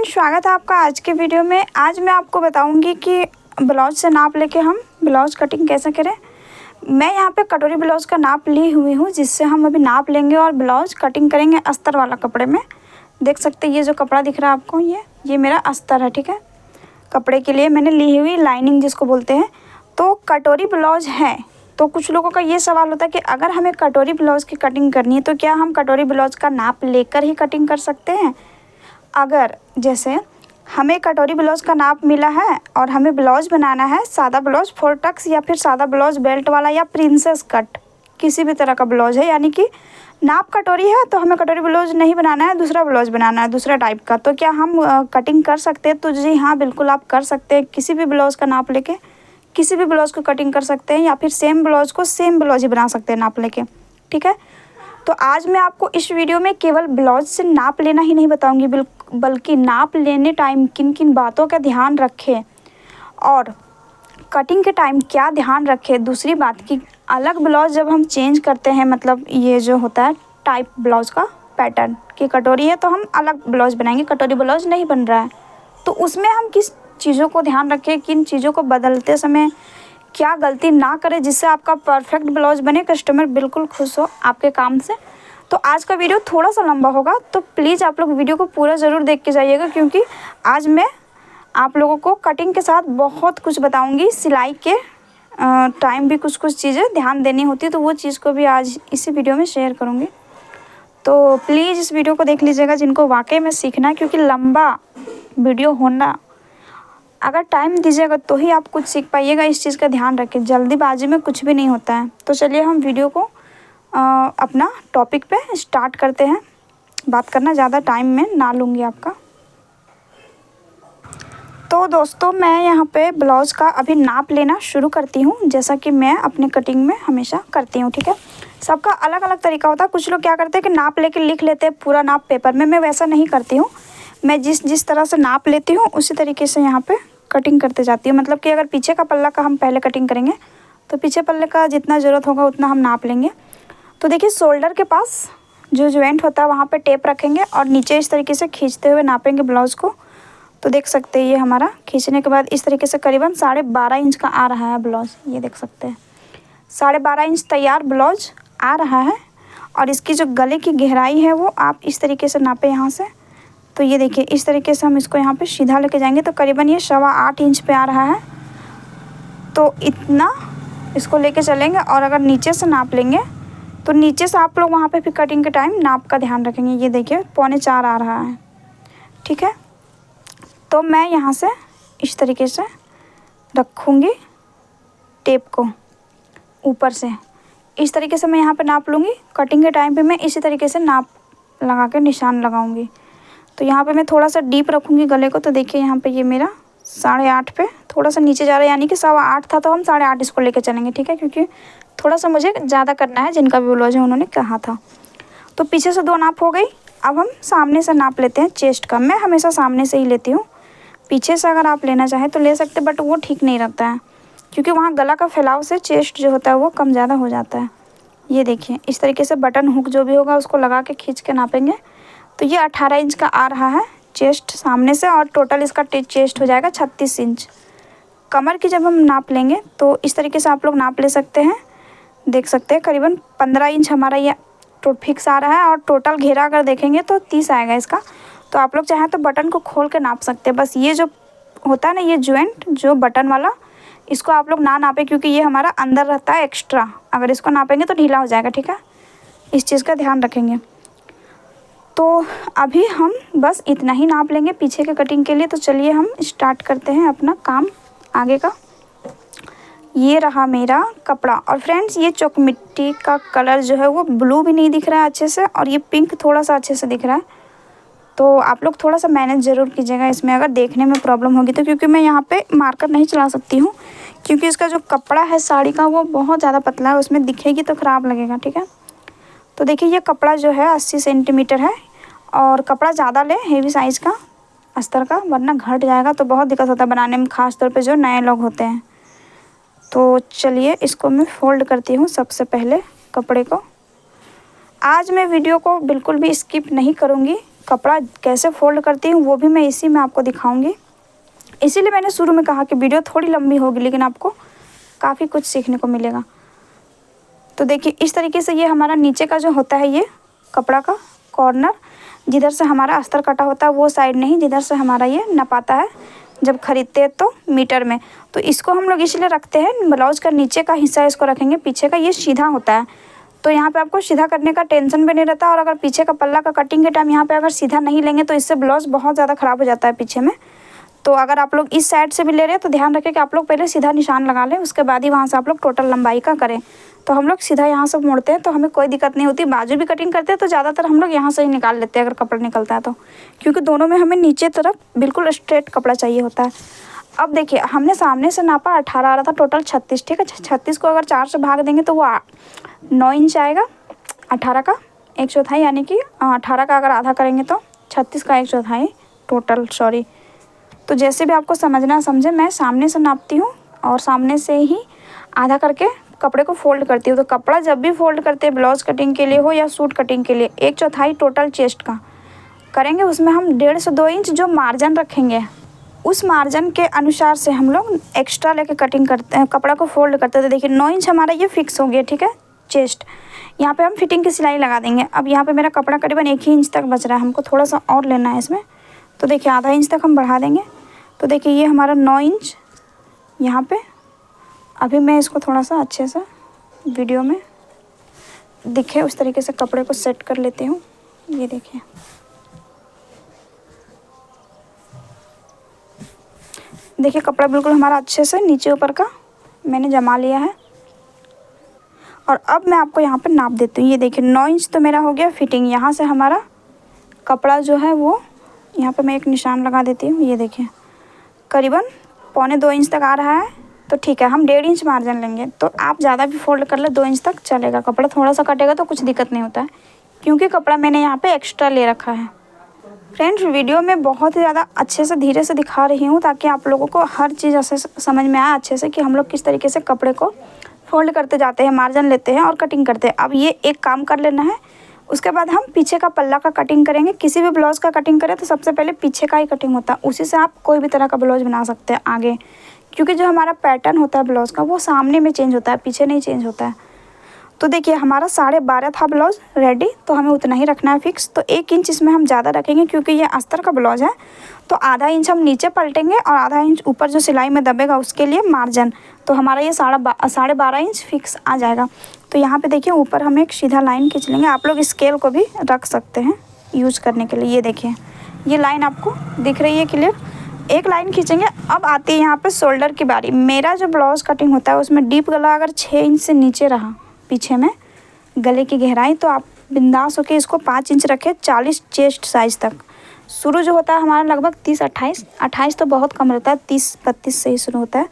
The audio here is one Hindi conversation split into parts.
फ्रेंड्स, स्वागत है आपका आज के वीडियो में। आज मैं आपको बताऊंगी कि ब्लाउज से नाप लेके हम ब्लाउज कटिंग कैसे करें। मैं यहाँ पे कटोरी ब्लाउज का नाप ली हुई हूँ, जिससे हम अभी नाप लेंगे और ब्लाउज कटिंग करेंगे अस्तर वाला कपड़े में। देख सकते हैं ये जो कपड़ा दिख रहा है आपको, ये मेरा अस्तर है। ठीक है, कपड़े के लिए मैंने ली हुई लाइनिंग जिसको बोलते हैं। तो कटोरी ब्लाउज है, तो कुछ लोगों का ये सवाल होता है कि अगर हमें कटोरी ब्लाउज की कटिंग करनी है तो क्या हम कटोरी ब्लाउज का नाप लेकर ही कटिंग कर सकते हैं। अगर जैसे हमें कटोरी ब्लाउज का नाप मिला है और हमें ब्लाउज बनाना है, सादा ब्लाउज 4 टक्स या फिर सादा ब्लाउज बेल्ट वाला या प्रिंसेस कट, किसी भी तरह का ब्लाउज है, यानी कि नाप कटोरी है तो हमें कटोरी ब्लाउज नहीं बनाना है, दूसरा ब्लाउज बनाना है दूसरा टाइप का, तो क्या हम कटिंग कर सकते हैं। तो जी हाँ, बिल्कुल आप कर सकते हैं। किसी भी ब्लाउज का नाप लेके किसी भी ब्लाउज को कटिंग कर सकते हैं, या फिर सेम ब्लाउज को सेम ब्लाउज ही बना सकते हैं नाप लेके। ठीक है, तो आज मैं आपको इस वीडियो में केवल ब्लाउज से नाप लेना ही नहीं बताऊंगी, बल्कि नाप लेने टाइम किन किन बातों का ध्यान रखें और कटिंग के टाइम क्या ध्यान रखें। दूसरी बात कि अलग ब्लाउज जब हम चेंज करते हैं, मतलब ये जो होता है टाइप ब्लाउज का पैटर्न की कटोरी है तो हम अलग ब्लाउज बनाएंगे, कटोरी ब्लाउज नहीं बन रहा है, तो उसमें हम किस चीज़ों को ध्यान रखें, किन चीज़ों को बदलते समय क्या गलती ना करें जिससे आपका परफेक्ट ब्लाउज बने, कस्टमर बिल्कुल खुश हो आपके काम से। तो आज का वीडियो थोड़ा सा लंबा होगा, तो प्लीज़ आप लोग वीडियो को पूरा ज़रूर देख के जाइएगा, क्योंकि आज मैं आप लोगों को कटिंग के साथ बहुत कुछ बताऊंगी। सिलाई के टाइम भी कुछ कुछ चीज़ें ध्यान देनी होती है, तो वो चीज़ को भी आज इसी वीडियो में शेयर करूँगी। तो प्लीज़ इस वीडियो को देख लीजिएगा जिनको वाकई में सीखना है, क्योंकि लंबा वीडियो होना, अगर टाइम दीजिएगा तो ही आप कुछ सीख पाइएगा। इस चीज़ का ध्यान रखें, जल्दीबाजी में कुछ भी नहीं होता है। तो चलिए हम वीडियो को अपना टॉपिक पे स्टार्ट करते हैं। बात करना ज़्यादा टाइम में ना लूँगी आपका। तो दोस्तों, मैं यहाँ पे ब्लाउज़ का अभी नाप लेना शुरू करती हूँ, जैसा कि मैं अपने कटिंग में हमेशा करती हूँ। ठीक है, सबका अलग अलग तरीका होता है। कुछ लोग क्या करते हैं कि नाप लेके लिख लेते हैं पूरा नाप पेपर में। मैं वैसा नहीं करती हूँ। मैं जिस तरह से नाप लेती हूँ उसी तरीके से यहाँ पे कटिंग करते जाती हूँ। मतलब कि अगर पीछे का पल्ला का हम पहले कटिंग करेंगे तो पीछे पल्ले का जितना ज़रूरत होगा उतना हम नाप लेंगे। तो देखिए, शोल्डर के पास जो जॉइंट होता है वहाँ पे टेप रखेंगे और नीचे इस तरीके से खींचते हुए नापेंगे ब्लाउज़ को। तो देख सकते हैं ये हमारा खींचने के बाद इस तरीके से करीबन 12.5 इंच का आ रहा है ब्लाउज़। ये देख सकते हैं 12.5 इंच तैयार ब्लाउज आ रहा है। और इसकी जो गले की गहराई है वो आप इस तरीके से नापें यहाँ से। तो ये देखिए, इस तरीके से हम इसको यहाँ पे सीधा लेके जाएंगे तो करीबन ये 8.25 इंच पे आ रहा है। तो इतना इसको लेके चलेंगे। और अगर नीचे से नाप लेंगे तो नीचे से आप लोग वहाँ पे भी कटिंग के टाइम नाप का ध्यान रखेंगे। ये देखिए 3.25 आ रहा है। ठीक है, तो मैं यहाँ से इस तरीके से रखूँगी टेप को ऊपर से। इस तरीके से मैं यहाँ पे नाप लूँगी। कटिंग के टाइम पे मैं इसी तरीके से नाप लगा के निशान लगाऊँगी। तो यहाँ पे मैं थोड़ा सा डीप रखूँगी गले को। तो देखिए यहाँ पे ये मेरा 8.5 पे थोड़ा सा नीचे जा रहा है, यानी कि 8.25 था तो हम 8.5 इसको लेके चलेंगे। ठीक है, क्योंकि थोड़ा सा मुझे ज़्यादा करना है, जिनका भी ब्लाउज है उन्होंने कहा था। तो पीछे से 2 नाप हो गई। अब हम सामने से नाप लेते हैं चेस्ट का। मैं हमेशा सामने से ही लेती हूँ। पीछे से अगर आप लेना चाहें तो ले सकते, बट वो ठीक नहीं रहता है, क्योंकि वहाँ गला का फैलाव से चेस्ट जो होता है वो कम ज़्यादा हो जाता है। ये देखिए, इस तरीके से बटन हुक जो भी होगा उसको लगा के खींच के नापेंगे। तो ये 18 इंच का आ रहा है चेस्ट सामने से, और टोटल इसका चेस्ट हो जाएगा 36 इंच। कमर की जब हम नाप लेंगे तो इस तरीके से आप लोग नाप ले सकते हैं। देख सकते हैं करीबन 15 इंच हमारा ये फिक्स आ रहा है, और टोटल घेरा अगर देखेंगे तो 30 आएगा इसका। तो आप लोग चाहें तो बटन को खोल के नाप सकते हैं। बस ये जो होता है ना, ये जॉइंट जो बटन वाला, इसको आप लोग ना नापें, क्योंकि ये हमारा अंदर रहता है एक्स्ट्रा। अगर इसको नापेंगे तो ढीला हो जाएगा। ठीक है, इस चीज़ का ध्यान रखेंगे। तो अभी हम बस इतना ही नाप लेंगे पीछे के कटिंग के लिए। तो चलिए हम स्टार्ट करते हैं अपना काम आगे का। ये रहा मेरा कपड़ा। और फ्रेंड्स, ये चौक मिट्टी का कलर जो है वो ब्लू भी नहीं दिख रहा है अच्छे से, और ये पिंक थोड़ा सा अच्छे से दिख रहा है। तो आप लोग थोड़ा सा मैनेज ज़रूर कीजिएगा इसमें, अगर देखने में प्रॉब्लम होगी तो, क्योंकि मैं यहाँ पे मार्कर नहीं चला सकती हूँ, क्योंकि इसका जो कपड़ा है साड़ी का वो बहुत ज़्यादा पतला है, उसमें दिखेगी तो ख़राब लगेगा। ठीक है, तो देखिए ये कपड़ा जो है 80 सेंटीमीटर है, और कपड़ा ज़्यादा ले हेवी साइज़ का अस्तर का, वरना घट जाएगा तो बहुत दिक्कत होता है बनाने में, ख़ास तौर पे जो नए लोग होते हैं। तो चलिए इसको मैं फोल्ड करती हूँ सबसे पहले कपड़े को। आज मैं वीडियो को बिल्कुल भी स्किप नहीं करूँगी, कपड़ा कैसे फोल्ड करती हूँ वो भी मैं इसी में आपको दिखाऊंगी। इसीलिए मैंने शुरू में कहा कि वीडियो थोड़ी लंबी होगी लेकिन आपको काफ़ी कुछ सीखने को मिलेगा। तो देखिए इस तरीके से ये हमारा नीचे का जो होता है ये कपड़ा का कॉर्नर, जिधर से हमारा अस्तर कटा होता है वो साइड नहीं, जिधर से हमारा ये नपाता है जब खरीदते हैं तो मीटर में। तो इसको हम लोग इसलिए रखते हैं, ब्लाउज का नीचे का हिस्सा इसको रखेंगे, पीछे का ये सीधा होता है तो यहाँ पे आपको सीधा करने का टेंशन भी नहीं रहता। और अगर पीछे का पल्ला का कटिंग के टाइम यहाँ पे अगर सीधा नहीं लेंगे तो इससे ब्लाउज बहुत ज़्यादा ख़राब हो जाता है पीछे में। तो अगर आप लोग इस साइड से भी ले रहे हैं तो ध्यान रखें कि आप लोग पहले सीधा निशान लगा लें, उसके बाद ही वहाँ से आप लोग टोटल लंबाई का करें। तो हम लोग सीधा यहाँ से मोड़ते हैं तो हमें कोई दिक्कत नहीं होती। बाजू भी कटिंग करते हैं तो ज़्यादातर हम लोग यहाँ से ही निकाल लेते हैं अगर कपड़ा निकलता है तो, क्योंकि दोनों में हमें नीचे तरफ बिल्कुल स्ट्रेट कपड़ा चाहिए होता है। अब देखिए हमने सामने से नापा 18 आ रहा था, टोटल 36, ठीक है। 36 को अगर 4 से भाग देंगे तो वो 9 इंच आएगा। 18 का 1/4 यानी कि 18 का अगर आधा करेंगे तो 36 का 1/4 टोटल, सॉरी। तो जैसे भी आपको समझना समझे, मैं सामने से नापती हूँ और सामने से ही आधा करके कपड़े को फोल्ड करती हूँ। तो कपड़ा जब भी फोल्ड करते हैं ब्लाउज कटिंग के लिए हो या सूट कटिंग के लिए, 1/4 टोटल चेस्ट का करेंगे, उसमें हम 1.5 से 2 इंच जो मार्जिन रखेंगे उस मार्जिन के अनुसार से हम लोग एक्स्ट्रा लेके कटिंग करते हैं, कपड़ा को फोल्ड करते हैं। तो देखिए 9 इंच हमारा ये फिक्स हो गया, ठीक है। चेस्ट यहाँ पे हम फिटिंग की सिलाई लगा देंगे। अब यहाँ पे मेरा कपड़ा करीबन 1 ही इंच तक बच रहा है, हमको थोड़ा सा और लेना है इसमें। तो देखिए आधा इंच तक हम बढ़ा देंगे। तो देखिए ये हमारा 9 इंच यहाँ पे। अभी मैं इसको थोड़ा सा अच्छे से वीडियो में दिखे उस तरीके से कपड़े को सेट कर लेती हूँ। ये देखिए देखिए कपड़ा बिल्कुल हमारा अच्छे से नीचे ऊपर का मैंने जमा लिया है। और अब मैं आपको यहाँ पे नाप देती हूँ। ये देखिए 9 इंच तो मेरा हो गया फिटिंग। यहाँ से हमारा कपड़ा जो है वो यहाँ पे मैं एक निशान लगा देती हूँ। ये देखिए करीबन 1.25 इंच तक आ रहा है, तो ठीक है। हम 1.5 इंच मार्जिन लेंगे, तो आप ज़्यादा भी फोल्ड कर ले 2 इंच तक चलेगा। कपड़ा थोड़ा सा कटेगा तो कुछ दिक्कत नहीं होता है, क्योंकि कपड़ा मैंने यहाँ पे एक्स्ट्रा ले रखा है। फ्रेंड्स वीडियो में बहुत ही ज़्यादा अच्छे से धीरे से दिखा रही हूँ ताकि आप लोगों को हर चीज़ ऐसे समझ में आए अच्छे से कि हम लोग किस तरीके से कपड़े को फोल्ड करते जाते हैं, मार्जिन लेते हैं और कटिंग करते हैं। अब ये एक काम कर लेना है, उसके बाद हम पीछे का पल्ला का कटिंग करेंगे। किसी भी ब्लाउज़ का कटिंग करें तो सबसे पहले पीछे का ही कटिंग होता है, उसी से आप कोई भी तरह का ब्लाउज बना सकते हैं आगे, क्योंकि जो हमारा पैटर्न होता है ब्लाउज़ का वो सामने में चेंज होता है, पीछे नहीं चेंज होता है। तो देखिए हमारा 12.5 था ब्लाउज रेडी, तो हमें उतना ही रखना है फिक्स। तो 1 इंच इसमें हम ज़्यादा रखेंगे क्योंकि ये अस्तर का ब्लाउज है। तो आधा इंच हम नीचे पलटेंगे और आधा इंच ऊपर जो सिलाई में दबेगा उसके लिए मार्जिन। तो हमारा ये 12.5 इंच फिक्स आ जाएगा। तो यहाँ पे देखिए ऊपर हम एक सीधा लाइन खींच लेंगे। आप लोग स्केल को भी रख सकते हैं यूज करने के लिए। ये देखिए ये लाइन आपको दिख रही है क्लियर, एक लाइन खींचेंगे। अब आती है यहाँ पे शोल्डर की बारी। मेरा जो ब्लाउज कटिंग होता है उसमें डीप गला अगर 6 इंच से नीचे रहा पीछे में गले की गहराई, तो आप बिंदास होके इसको 5 इंच रखें 40 चेस्ट साइज तक। शुरू जो होता है हमारा लगभग 30-28 तो बहुत कम रहता है, 30-32 से ही शुरू होता है।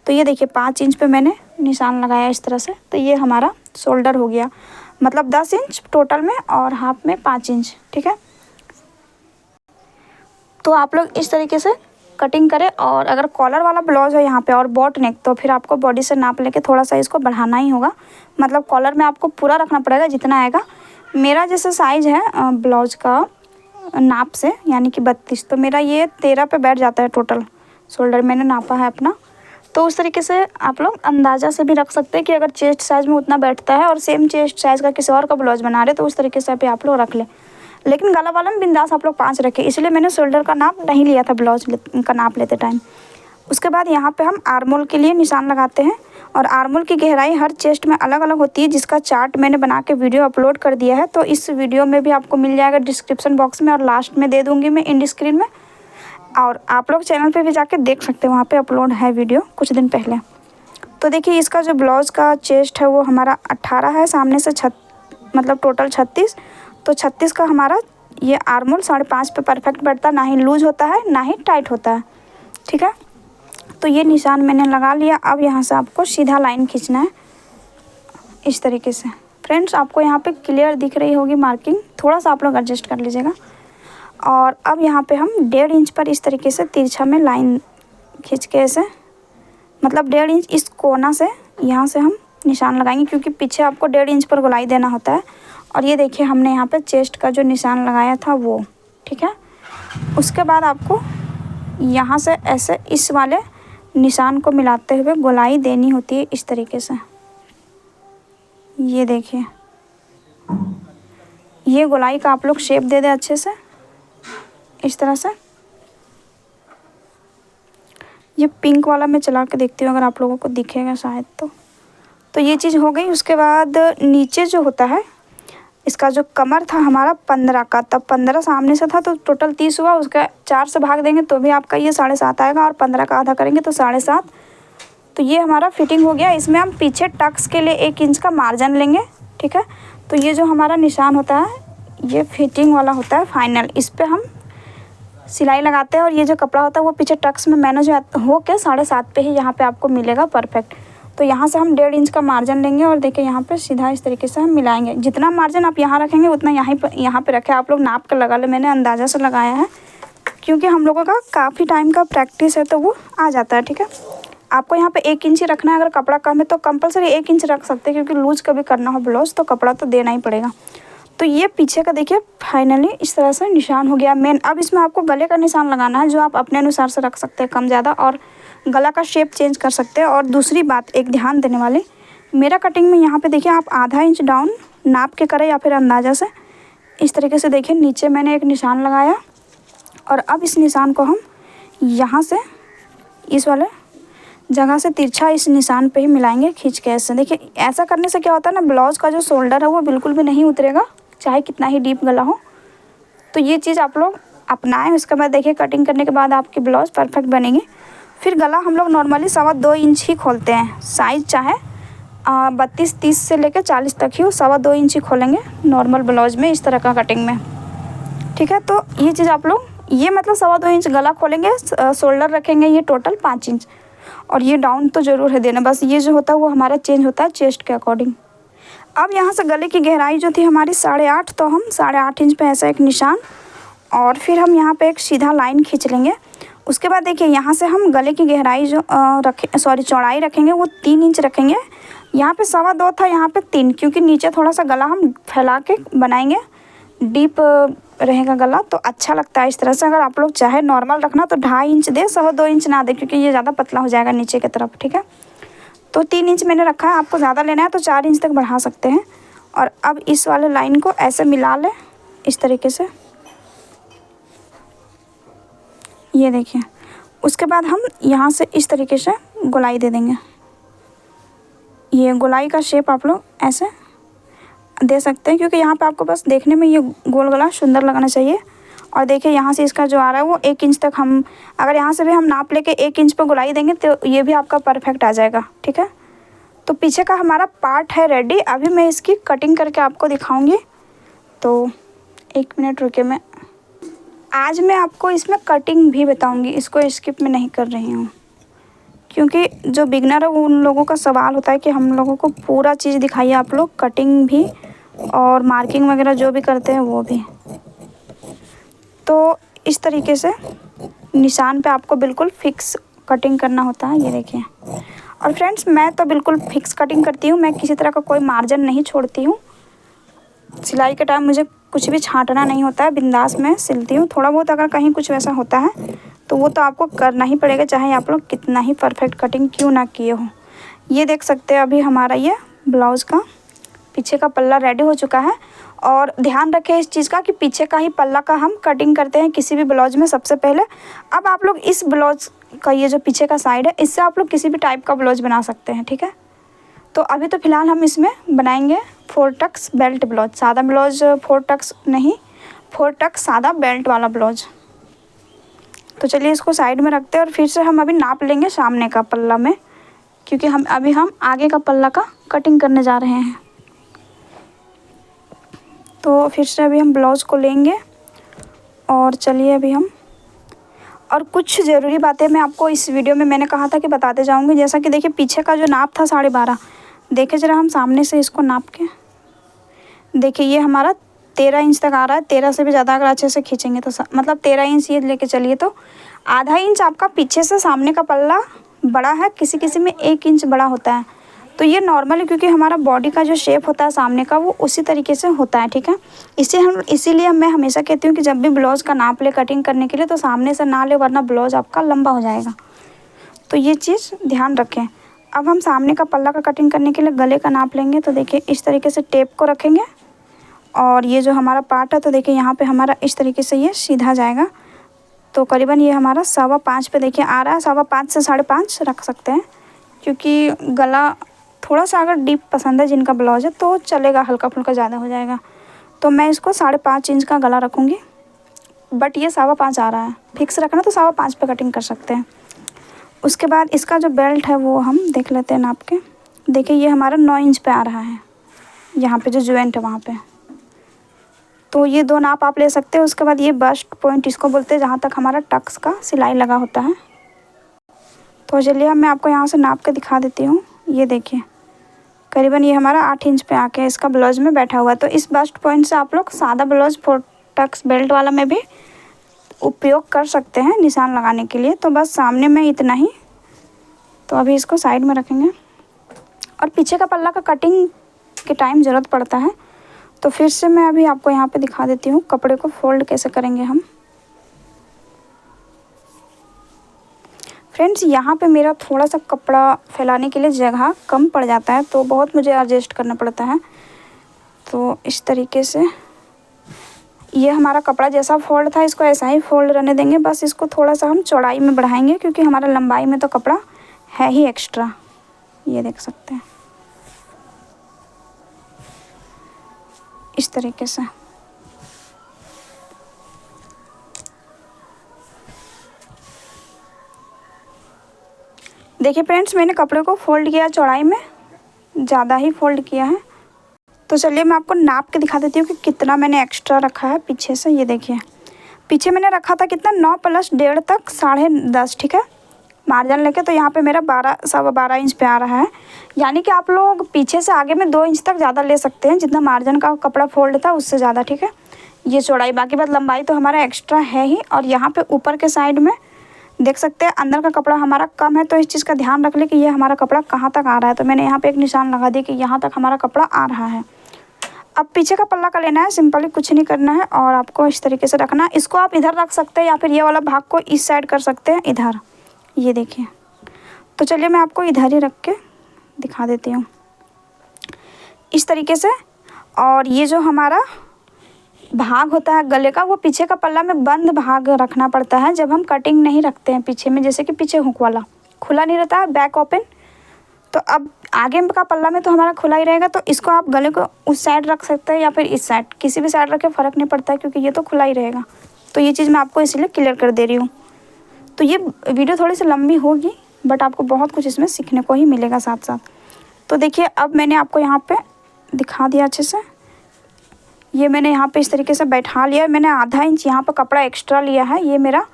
तो ये देखिए 5 इंच पे मैंने निशान लगाया इस तरह से। तो ये हमारा शोल्डर हो गया, मतलब 10 इंच टोटल में और हाफ में 5 इंच, ठीक है। तो आप लोग इस तरीके से कटिंग करें। और अगर कॉलर वाला ब्लाउज है यहाँ पे और बॉट नेक, तो फिर आपको बॉडी से नाप लेके थोड़ा सा इसको बढ़ाना ही होगा। मतलब कॉलर में आपको पूरा रखना पड़ेगा जितना आएगा। मेरा जैसे साइज़ है ब्लाउज का नाप से यानी कि 32, तो मेरा ये 13 पे बैठ जाता है टोटल शोल्डर, मैंने नापा है अपना। तो उस तरीके से आप लोग अंदाज़ा से भी रख सकते हैं कि अगर चेस्ट साइज़ में उतना बैठता है और सेम चेस्ट साइज़ का किसी और का ब्लाउज बना रहे तो उस तरीके से भी आप लोग रख लें। लेकिन गला वाला में बिंदास आप लोग 5 रखें, इसलिए मैंने शोल्डर का नाप नहीं लिया था ब्लाउज का नाप लेते टाइम। उसके बाद यहाँ पे हम आर्मोल के लिए निशान लगाते हैं। और आर्मोल की गहराई हर चेस्ट में अलग अलग होती है, जिसका चार्ट मैंने बना के वीडियो अपलोड कर दिया है। तो इस वीडियो में भी आपको मिल जाएगा डिस्क्रिप्शन बॉक्स में, और लास्ट में दे दूँगी मैं इंड स्क्रीन में। और आप लोग चैनल पर भी जाके देख सकते हैं, वहाँ पर अपलोड है वीडियो कुछ दिन पहले। तो देखिए इसका जो ब्लाउज़ का चेस्ट है वो हमारा 18 है, सामने से मतलब टोटल 36। तो 36 का हमारा ये आर्मोल 5.5 पे परफेक्ट बैठता है, ना ही लूज होता है ना ही टाइट होता है, ठीक है। तो ये निशान मैंने लगा लिया। अब यहाँ से आपको सीधा लाइन खींचना है इस तरीके से। फ्रेंड्स आपको यहाँ पे क्लियर दिख रही होगी मार्किंग, थोड़ा सा आप लोग एडजस्ट कर लीजिएगा। और अब यहाँ पे हम 1.5 इंच पर इस तरीके से तिरछा में लाइन खींच के ऐसे, मतलब 1.5 इंच इस कोना से यहाँ से हम निशान लगाएंगे, क्योंकि पीछे आपको 1.5 इंच पर गोलाई देना होता है। और ये देखिए हमने यहाँ पे चेस्ट का जो निशान लगाया था वो ठीक है। उसके बाद आपको यहाँ से ऐसे इस वाले निशान को मिलाते हुए गोलाई देनी होती है इस तरीके से। ये देखिए, ये गोलाई का आप लोग शेप दे दें अच्छे से इस तरह से। ये पिंक वाला मैं चला के देखती हूँ अगर आप लोगों को दिखेगा शायद। तो ये चीज़ हो गई। उसके बाद नीचे जो होता है, इसका जो कमर था हमारा 15 का, तब 15 सामने से था तो टोटल 30 हुआ। उसका 4 से भाग देंगे तो भी आपका ये 7.5 आएगा, और 15 का आधा करेंगे तो 7.5। तो ये हमारा फिटिंग हो गया। इसमें हम पीछे टक्स के लिए 1 इंच का मार्जिन लेंगे, ठीक है। तो ये जो हमारा निशान होता है ये फिटिंग वाला होता है फाइनल। इस पर हम सिलाई लगाते हैं, और ये जो कपड़ा होता है वो पीछे टक्स में मैनेज हो के 7.5 पे ही यहाँ पे आपको मिलेगा परफेक्ट। तो यहाँ से हम 1.5 इंच का मार्जिन लेंगे, और देखिए यहाँ पे सीधा इस तरीके से हम मिलाएंगे। जितना मार्जिन आप यहाँ रखेंगे उतना यहाँ पे रखें। आप लोग नाप कर लगा ले, मैंने अंदाज़ा से लगाया है क्योंकि हम लोगों का काफ़ी टाइम का प्रैक्टिस है तो वो आ जाता है, ठीक है। आपको यहाँ पे 1 इंच ही रखना है। अगर कपड़ा कम है तो कंपलसरी 1 इंच रख सकते हैं, क्योंकि लूज कभी करना हो ब्लाउज तो कपड़ा तो देना ही पड़ेगा। तो ये पीछे का देखिए फाइनली इस तरह से निशान हो गया मेन। अब इसमें आपको गले का निशान लगाना है, जो आप अपने अनुसार से रख सकते हैं कम ज़्यादा, और गला का शेप चेंज कर सकते हैं। और दूसरी बात एक ध्यान देने वाली, मेरा कटिंग में यहाँ पे देखिए आप आधा इंच डाउन नाप के करें या फिर अंदाज़ा से इस तरीके से। देखिए नीचे मैंने एक निशान लगाया, और अब इस निशान को हम यहाँ से इस वाले जगह से तिरछा इस निशान पे ही मिलाएंगे खींच के ऐसे। देखिए ऐसा करने से क्या होता है ना, ब्लाउज़ का जो शोल्डर है वो बिल्कुल भी नहीं उतरेगा, चाहे कितना ही डीप गला हो। तो ये चीज़ आप लोग अपनाएं। उसके बाद देखिए कटिंग करने के बाद आपकी ब्लाउज़ परफेक्ट बनेगी। फिर गला हम लोग नॉर्मली 2.25 इंच ही खोलते हैं। साइज़ चाहे 32-30 से लेकर 40 तक ही हो, 2.25 इंच ही खोलेंगे नॉर्मल ब्लाउज़ में इस तरह का कटिंग में, ठीक है। तो ये चीज़ आप लोग, ये मतलब 2.25 इंच गला खोलेंगे, शोल्डर रखेंगे ये टोटल 5 इंच, और ये डाउन तो ज़रूर है देना। बस ये जो होता है वो हमारा चेंज होता है चेस्ट के अकॉर्डिंग। अब यहाँ से गले की गहराई जो थी हमारी 8.5, तो हम 8.5 इंच पे ऐसा एक निशान, और फिर हम यहाँ पे एक सीधा लाइन खींच लेंगे। उसके बाद देखिए यहाँ से हम गले की गहराई जो चौड़ाई रखेंगे वो 3 इंच रखेंगे। यहाँ पे 2.25 था, यहाँ पे 3, क्योंकि नीचे थोड़ा सा गला हम फैला के बनाएंगे, डीप रहेगा गला तो अच्छा लगता है इस तरह से। अगर आप लोग चाहे नॉर्मल रखना तो 2.5 इंच दे, 2.25 इंच ना दे, क्योंकि ये ज़्यादा पतला हो जाएगा नीचे की तरफ, ठीक है। तो 3 इंच मैंने रखा है। आपको ज़्यादा लेना है तो 4 इंच तक बढ़ा सकते हैं। और अब इस वाले लाइन को ऐसे मिला लें इस तरीके से, ये देखिए। उसके बाद हम यहाँ से इस तरीके से गोलाई दे देंगे। ये गोलाई का शेप आप लोग ऐसे दे सकते हैं, क्योंकि यहाँ पे आपको बस देखने में ये गोल गला सुंदर लगना चाहिए। और देखिए यहाँ से इसका जो आ रहा है वो 1 इंच तक हम, अगर यहाँ से भी हम नाप लेके 1 इंच पर गोलाई देंगे तो ये भी आपका परफेक्ट आ जाएगा, ठीक है। तो पीछे का हमारा पार्ट है रेडी। अभी मैं इसकी कटिंग करके आपको दिखाऊंगी, तो 1 मिनट रुके। आज मैं आपको इसमें कटिंग भी बताऊंगी, इसको स्किप में नहीं कर रही हूँ, क्योंकि जो बिगनर है उन लोगों का सवाल होता है कि हम लोगों को पूरा चीज़ दिखाइए आप लोग, कटिंग भी और मार्किंग वगैरह जो भी करते हैं वो भी। तो इस तरीके से निशान पे आपको बिल्कुल फिक्स कटिंग करना होता है, ये देखिए। और फ्रेंड्स मैं तो बिल्कुल फिक्स कटिंग करती हूँ, मैं किसी तरह का कोई मार्जिन नहीं छोड़ती हूँ। सिलाई के टाइम मुझे कुछ भी छांटना नहीं होता है, बिंदास में सिलती हूँ। थोड़ा बहुत अगर कहीं कुछ वैसा होता है तो वो तो आपको करना ही पड़ेगा, चाहे आप लोग कितना ही परफेक्ट कटिंग क्यों ना किए हो। ये देख सकते हैं अभी हमारा ये ब्लाउज़ का पीछे का पल्ला रेडी हो चुका है। और ध्यान रखें इस चीज़ का कि पीछे का ही पल्ला का हम कटिंग करते हैं किसी भी ब्लाउज में सबसे पहले। अब आप लोग इस ब्लाउज का ये जो पीछे का साइड है इससे आप लोग किसी भी टाइप का ब्लाउज बना सकते हैं, ठीक है। तो अभी तो फ़िलहाल हम इसमें बनाएंगे 4 टक्स बेल्ट ब्लाउज, सादा ब्लाउज 4 टक्स नहीं, 4 टक्स सादा बेल्ट वाला ब्लाउज। तो चलिए इसको साइड में रखते हैं, और फिर से हम अभी नाप लेंगे सामने का पल्ला में, क्योंकि हम आगे का पल्ला का कटिंग करने जा रहे हैं। तो फिर से अभी हम ब्लाउज़ को लेंगे, और चलिए अभी हम, और कुछ ज़रूरी बातें मैं आपको इस वीडियो में मैंने कहा था कि बताते जाऊंगी। जैसा कि देखिए पीछे का जो नाप था 12.5, देखिए ज़रा हम सामने से इसको नाप के देखिए, ये हमारा 13 इंच तक आ रहा है। 13 से भी ज़्यादा अगर अच्छे से खींचेंगे तो मतलब 13 इंच ये लेके चलिए। तो आधा इंच आपका पीछे से सामने का पल्ला बड़ा है, किसी किसी में 1 इंच बड़ा होता है। तो ये नॉर्मल है क्योंकि हमारा बॉडी का जो शेप होता है सामने का वो उसी तरीके से होता है, ठीक है। इसीलिए मैं हमेशा कहती हूँ कि जब भी ब्लाउज़ का नाप ले कटिंग करने के लिए तो सामने से ना ले, वरना ब्लाउज़ आपका लंबा हो जाएगा। तो ये चीज़ ध्यान रखें। अब हम सामने का पल्ला का कटिंग करने के लिए गले का नाप लेंगे। तो देखिए इस तरीके से टेप को रखेंगे और ये जो हमारा पार्ट है तो देखिए यहाँ पे हमारा इस तरीके से ये सीधा जाएगा। तो करीबन ये हमारा 5.25 पे देखिए आ रहा है। 5.25 से 5.5 रख सकते हैं क्योंकि गला थोड़ा सा अगर डीप पसंद है जिनका ब्लाउज है तो चलेगा, हल्का फुल्का ज़्यादा हो जाएगा। तो मैं इसको 5.5 इंच का गला रखूँगी, बट ये 5.25 आ रहा है। फिक्स रखना तो 5.25 पे कटिंग कर सकते हैं। उसके बाद इसका जो बेल्ट है वो हम देख लेते हैं नाप के। देखिए ये हमारा 9 इंच पे आ रहा है, यहाँ पे जो जॉइंट है वहाँ पे। तो ये 2 नाप आप ले सकते हैं। उसके बाद ये बस्ट पॉइंट इसको बोलते हैं, जहाँ तक हमारा टक्स का सिलाई लगा होता है। तो चलिए मैं आपको यहाँ से नाप के दिखा देती हूँ। ये देखिए करीबन ये हमारा 8 इंच पे आके इसका ब्लाउज में बैठा हुआ है। तो इस बस्ट पॉइंट से आप लोग सादा ब्लाउज टक्स बेल्ट वाला में भी उपयोग कर सकते हैं निशान लगाने के लिए। तो बस सामने में इतना ही। तो अभी इसको साइड में रखेंगे और पीछे का पल्ला का कटिंग के टाइम ज़रूरत पड़ता है। तो फिर से मैं अभी आपको यहाँ पे दिखा देती हूँ कपड़े को फोल्ड कैसे करेंगे हम। फ्रेंड्स यहाँ पे मेरा थोड़ा सा कपड़ा फैलाने के लिए जगह कम पड़ जाता है, तो बहुत मुझे एडजस्ट करना पड़ता है। तो इस तरीके से ये हमारा कपड़ा जैसा फोल्ड था इसको ऐसा ही फोल्ड रहने देंगे। बस इसको थोड़ा सा हम चौड़ाई में बढ़ाएंगे क्योंकि हमारा लंबाई में तो कपड़ा है ही एक्स्ट्रा। ये देख सकते हैं इस तरीके से। देखिए फ्रेंड्स मैंने कपड़े को फोल्ड किया, चौड़ाई में ज़्यादा ही फोल्ड किया है। तो चलिए मैं आपको नाप के दिखा देती हूँ कि कितना मैंने एक्स्ट्रा रखा है पीछे से। ये देखिए पीछे मैंने रखा था कितना 9 + 1.5 तक 10.5, ठीक है, मार्जिन लेके। तो यहाँ पे मेरा 12.25 इंच पे आ रहा है। यानी कि आप लोग पीछे से आगे में 2 इंच तक ज़्यादा ले सकते हैं, जितना मार्जिन का कपड़ा फोल्ड था उससे ज़्यादा, ठीक है। ये चौड़ाई, बाकी बात लंबाई तो हमारा एक्स्ट्रा है ही। और यहाँ पे ऊपर के साइड में देख सकते हैं अंदर का कपड़ा हमारा कम है, तो इस चीज़ का ध्यान रख ले कि ये हमारा कपड़ा कहाँ तक आ रहा है। तो मैंने यहाँ पे एक निशान लगा दिया कि यहाँ तक हमारा कपड़ा आ रहा है। अब पीछे का पल्ला का लेना है, सिंपली कुछ नहीं करना है और आपको इस तरीके से रखना है। इसको आप इधर रख सकते हैं या फिर ये वाला भाग को इस साइड कर सकते हैं इधर। ये देखिए, तो चलिए मैं आपको इधर ही रख के दिखा देती हूँ इस तरीके से। और ये जो हमारा भाग होता है गले का वो पीछे का पल्ला में बंद भाग रखना पड़ता है जब हम कटिंग नहीं रखते हैं पीछे में। जैसे कि पीछे हुक वाला खुला नहीं रहता है, बैक ओपन। तो अब आगे का पल्ला में तो हमारा खुला ही रहेगा। तो इसको आप गले को उस साइड रख सकते हैं या फिर इस साइड, किसी भी साइड रखे फ़र्क नहीं पड़ता है क्योंकि ये तो खुला ही रहेगा। तो ये चीज़ मैं आपको इसीलिए क्लियर कर दे रही हूँ। तो ये वीडियो थोड़ी सी लंबी होगी बट आपको बहुत कुछ इसमें सीखने को ही मिलेगा साथ साथ। तो देखिए अब मैंने आपको यहाँ पे दिखा दिया अच्छे से। ये मैंने यहाँ पे इस तरीके से बैठा लिया। मैंने आधा इंच यहाँ पर कपड़ा एक्स्ट्रा लिया है। ये मेरा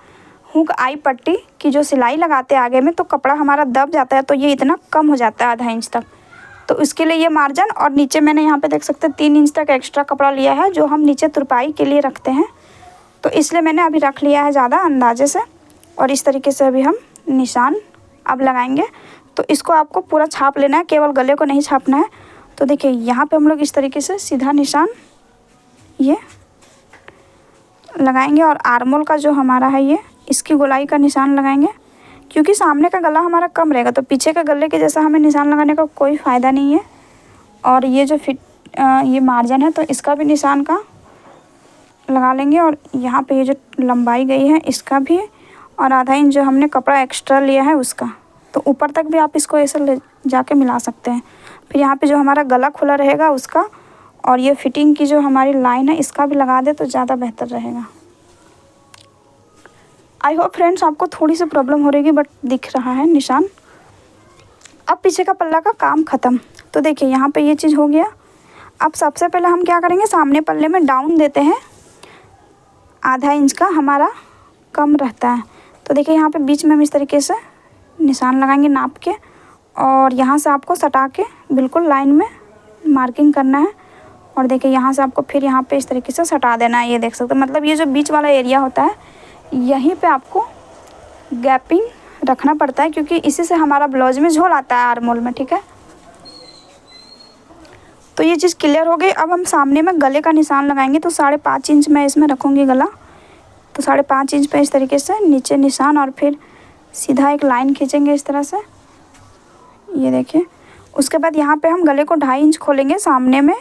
हुक आई पट्टी की जो सिलाई लगाते हैं आगे में, तो कपड़ा हमारा दब जाता है तो ये इतना कम हो जाता है आधा इंच तक। तो इसके लिए ये मार्जिन और नीचे मैंने यहाँ पे देख सकते हैं 3 इंच तक एक्स्ट्रा कपड़ा लिया है जो हम नीचे तुरपाई के लिए रखते हैं। तो इसलिए मैंने अभी रख लिया है ज़्यादा अंदाजे से। और इस तरीके से अभी हम निशान अब लगाएंगे। तो इसको आपको पूरा छाप लेना है, केवल गले को नहीं छापना है। तो देखिए यहाँ पे हम लोग इस तरीके से सीधा निशान ये लगाएंगे और आर्मोल का जो हमारा है ये इसकी गोलाई का निशान लगाएंगे क्योंकि सामने का गला हमारा कम रहेगा। तो पीछे के गले के जैसा हमें निशान लगाने का कोई फ़ायदा नहीं है। और ये जो ये मार्जिन है तो इसका भी निशान का लगा लेंगे। और यहाँ पे ये जो लंबाई गई है इसका भी, और आधा इंच जो हमने कपड़ा एक्स्ट्रा लिया है उसका। तो ऊपर तक भी आप इसको ऐसे ले जाके मिला सकते हैं। फिर यहाँ पे जो हमारा गला खुला रहेगा उसका, और ये फिटिंग की जो हमारी लाइन है इसका भी लगा दे तो ज़्यादा बेहतर रहेगा। आई होप फ्रेंड्स आपको थोड़ी सी प्रॉब्लम हो रहेगी बट दिख रहा है निशान। अब पीछे का पल्ला का काम ख़त्म। तो देखिए यहाँ पे ये चीज़ हो गया। अब सबसे पहले हम क्या करेंगे, सामने पल्ले में डाउन देते हैं। आधा इंच का हमारा कम रहता है। तो देखिए यहाँ पे बीच में हम इस तरीके से निशान लगाएंगे नाप के, और यहाँ से आपको सटा के बिल्कुल लाइन में मार्किंग करना है। और देखिए यहाँ से आपको फिर यहाँ पे इस तरीके से सटा देना है। ये देख सकते हो, मतलब ये जो बीच वाला एरिया होता है यहीं पे आपको गैपिंग रखना पड़ता है क्योंकि इसी से हमारा ब्लाउज में झोल आता है आर्मोल में, ठीक है। तो ये चीज़ क्लियर हो गई। अब हम सामने में गले का निशान लगाएंगे। तो 5.5 इंच मैं इसमें रखूँगी गला। तो 5.5 इंच पे इस तरीके से नीचे निशान और फिर सीधा एक लाइन खींचेंगे इस तरह से, ये देखिए। उसके बाद यहाँ पे हम गले को 2.5 इंच खोलेंगे सामने में,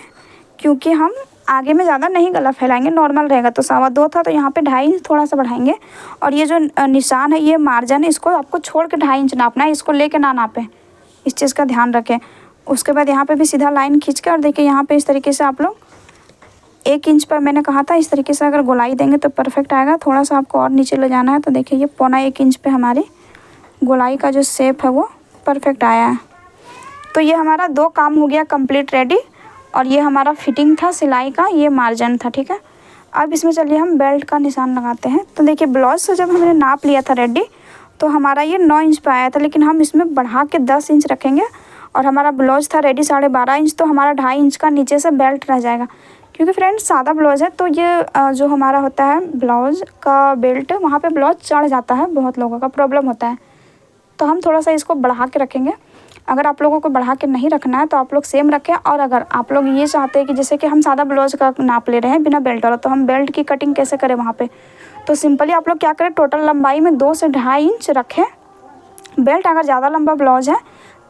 क्योंकि हम आगे में ज़्यादा नहीं गला फैलाएंगे, नॉर्मल रहेगा। तो 2.25 था, तो यहाँ पे 2.5 इंच थोड़ा सा बढ़ाएंगे। और ये जो निशान है, ये मार्जिन है, इसको आपको छोड़ के 2.5 इंच नापना है, इसको लेके ना नापें, इस चीज़ का ध्यान रखें। उसके बाद यहाँ पे भी सीधा लाइन खींच के, और देखिए यहाँ पे इस तरीके से आप लोग 1 इंच पर मैंने कहा था, इस तरीके से अगर गोलाई देंगे तो परफेक्ट आएगा। थोड़ा सा आपको और नीचे ले जाना है। तो देखिए ये 1.25 इंच पे हमारी गोलाई का जो शेप है वो परफेक्ट आया है। तो ये हमारा 2 काम हो गया कंप्लीट रेडी। और ये हमारा फिटिंग था सिलाई का, ये मार्जिन था, ठीक है। अब इसमें चलिए हम बेल्ट का निशान लगाते हैं। तो देखिए ब्लाउज से जब हमने नाप लिया था रेडी, तो हमारा ये 9 इंच पे आया था, लेकिन हम इसमें बढ़ा के 10 इंच रखेंगे। और हमारा ब्लाउज था रेडी 12.5 इंच, तो हमारा 2.5 इंच का नीचे से बेल्ट रह जाएगा। क्योंकि फ्रेंड्स सादा ब्लाउज है, तो ये जो हमारा होता है ब्लाउज का बेल्ट, वहाँ पे ब्लाउज चढ़ जाता है, बहुत लोगों का प्रॉब्लम होता है। तो हम थोड़ा सा इसको बढ़ा के रखेंगे। अगर आप लोगों को बढ़ा के नहीं रखना है तो आप लोग सेम रखें। और अगर आप लोग ये चाहते हैं कि जैसे कि हम सादा ब्लाउज का नाप ले रहे हैं बिना बेल्ट वाला, तो हम बेल्ट की कटिंग कैसे करें वहाँ पे, तो सिंपली आप लोग क्या करें, टोटल लंबाई में 2 से 2.5 इंच रखें बेल्ट। अगर ज़्यादा लंबा ब्लाउज है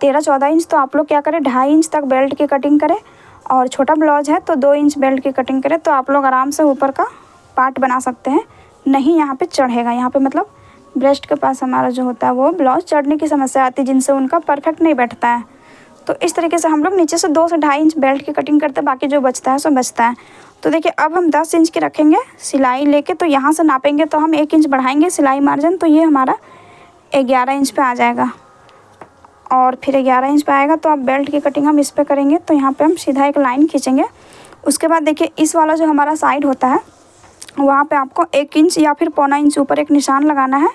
13-14 इंच, तो आप लोग क्या करें 2.5 इंच तक बेल्ट की कटिंग करें। और छोटा ब्लाउज है तो 2 इंच बेल्ट की कटिंग करें। तो आप लोग आराम से ऊपर का पार्ट बना सकते हैं, नहीं यहाँ पे चढ़ेगा। यहाँ पे मतलब ब्रेस्ट के पास हमारा जो होता है वो ब्लाउज चढ़ने की समस्या आती है, जिनसे उनका परफेक्ट नहीं बैठता है। तो इस तरीके से हम लोग नीचे से 2 से 2.5 इंच बेल्ट की कटिंग करते हैं, बाकी जो बचता है सो बचता है। तो देखिए अब हम 10 इंच की रखेंगे सिलाई लेके। तो यहाँ से नापेंगे तो हम 1 इंच बढ़ाएंगे सिलाई मार्जिन, तो ये हमारा 11 इंच पे आ जाएगा। और फिर 11 इंच पे आएगा तो अब बेल्ट की कटिंग हम इस पे करेंगे। तो यहाँ पे हम सीधा एक लाइन खींचेंगे। उसके बाद देखिए इस वाला जो हमारा साइड होता है, वहाँ पे आपको 1 इंच या फिर 1.25 इंच ऊपर एक निशान लगाना है।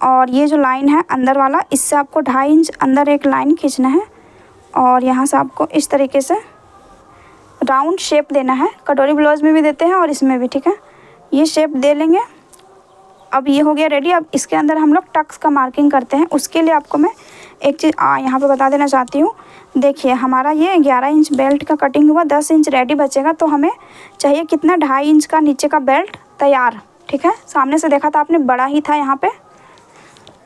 और ये जो लाइन है अंदर वाला, इससे आपको 2.5 इंच अंदर एक लाइन खींचना है। और यहाँ से आपको इस तरीके से राउंड शेप देना है। कटोरी ब्लाउज में भी देते हैं और इसमें भी, ठीक है। ये शेप दे लेंगे। अब ये हो गया रेडी। अब इसके अंदर हम लोग टक्स का मार्किंग करते हैं। उसके लिए आपको मैं एक चीज़ यहाँ पे बता देना चाहती हूँ। देखिए हमारा ये 11 इंच बेल्ट का कटिंग हुआ, 10 इंच रेडी बचेगा। तो हमें चाहिए कितना, 2.5 इंच का नीचे का बेल्ट तैयार, ठीक है। सामने से देखा था आपने, बड़ा ही था यहाँ पे।